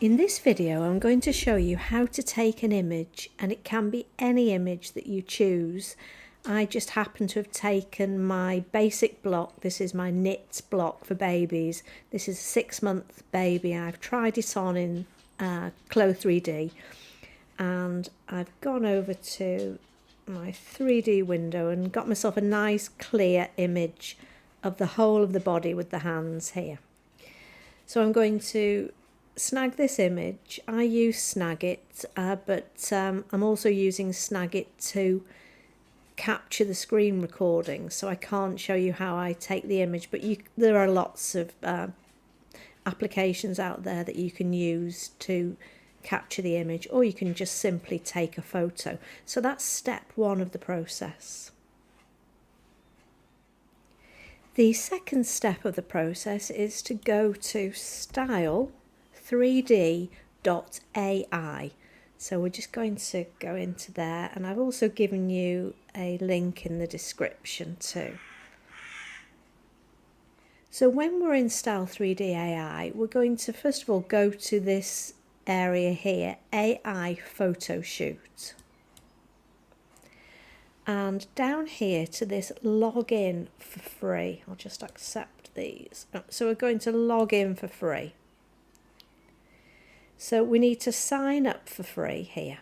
In this video I'm going to show you how to take an image, and it can be any image that you choose. I just happen to have taken my basic block. This is my knit block for babies. This is a 6-month baby. I've tried it on in Clo 3D, and I've gone over to my 3D window and got myself a nice clear image of the whole of the body with the hands here. So I'm going to snag this image. I use Snagit, but I'm also using Snagit to capture the screen recording, so I can't show you how I take the image, but there are lots of applications out there that you can use to capture the image, or you can just simply take a photo. So that's step one of the process. The second step of the process is to go to Style 3D.ai. So we're just going to go into there, and I've also given you a link in the description too. So when we're in Style 3D AI, we're going to first of all go to this area here, AI Photo Shoot. And down here to this log in for free. I'll just accept these. So we're going to log in for free. So we need to sign up for free here.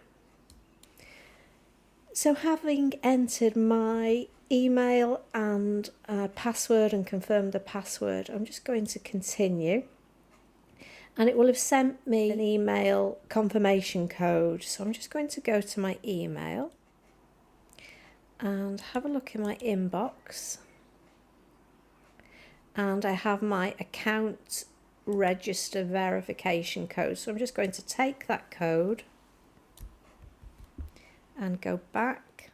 So having entered my email and password and confirmed the password, I'm just going to continue. And it will have sent me an email confirmation code. So I'm just going to go to my email and have a look in my inbox. And I have my account register verification code. So I'm just going to take that code and go back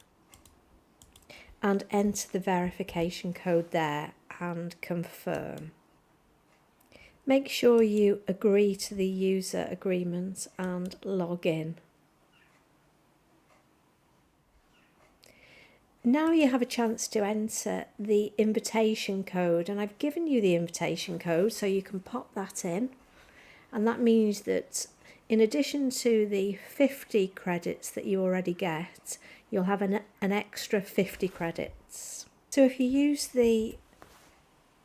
and enter the verification code there and confirm. Make sure you agree to the user agreement and log in. Now you have a chance to enter the invitation code, and I've given you the invitation code so you can pop that in, and that means that in addition to the 50 credits that you already get, you'll have an extra 50 credits. So if you use the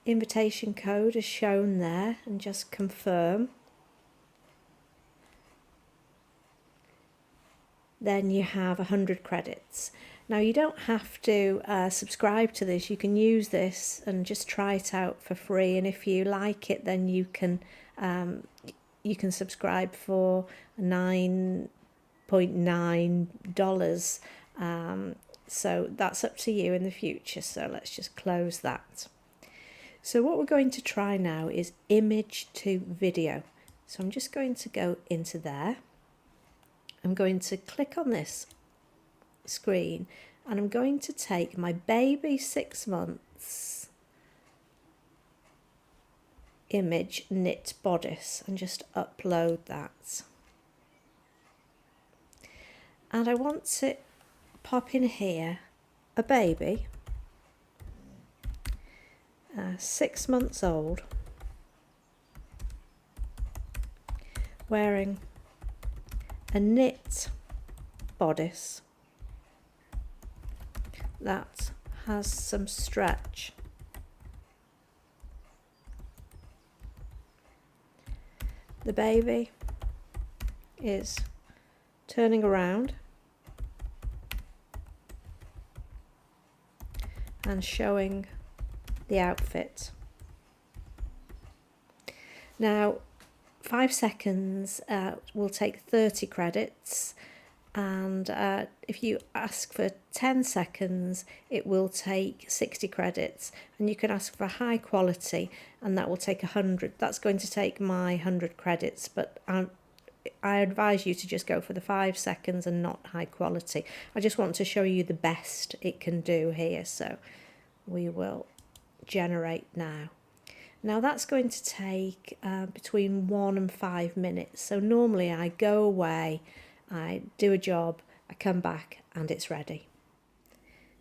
invitation code as shown there and just confirm, then you have 100 credits. Now you don't have to subscribe to this. You can use this and just try it out for free, and if you like it, then you can subscribe for $9.9. So that's up to you in the future. So let's just close that. So what we're going to try now is image to video. So I'm just going to go into there. I'm going to click on this screen, and I'm going to take my baby 6 months image knit bodice and just upload that. And I want to pop in here a baby 6 months old, wearing a knit bodice that has some stretch. The baby is turning around and showing the outfit. Now 5 seconds will take 30 credits, and if you ask for 10 seconds it will take 60 credits, and you can ask for high quality and that will take 100. That's going to take my 100 credits, but I advise you to just go for the 5 seconds and not high quality. I just want to show you the best it can do here, so we will generate now. Now that's going to take between 1 and 5 minutes. So normally I go away, I do a job, I come back and it's ready.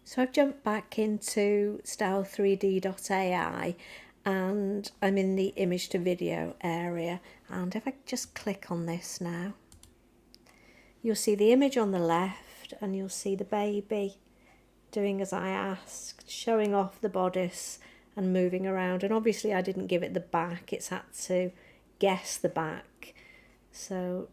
So I've jumped back into Style3D.ai and I'm in the image to video area, and if I just click on this now, you'll see the image on the left and you'll see the baby doing as I asked, showing off the bodice and moving around. And obviously I didn't give it the back, it's had to guess the back. So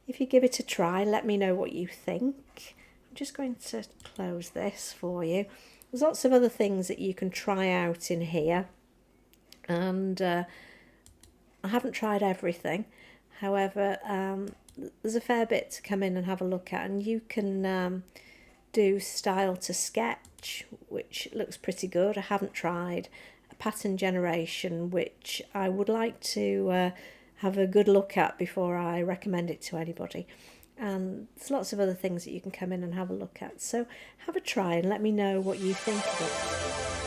if you give it a try, let me know what you think. I'm just going to close this for you. There's lots of other things that you can try out in here, and I haven't tried everything. However, there's a fair bit to come in and have a look at, and you can do style to sketch, which looks pretty good. I haven't tried a pattern generation, which I would like to have a good look at before I recommend it to anybody. And there's lots of other things that you can come in and have a look at. So have a try and let me know what you think of it.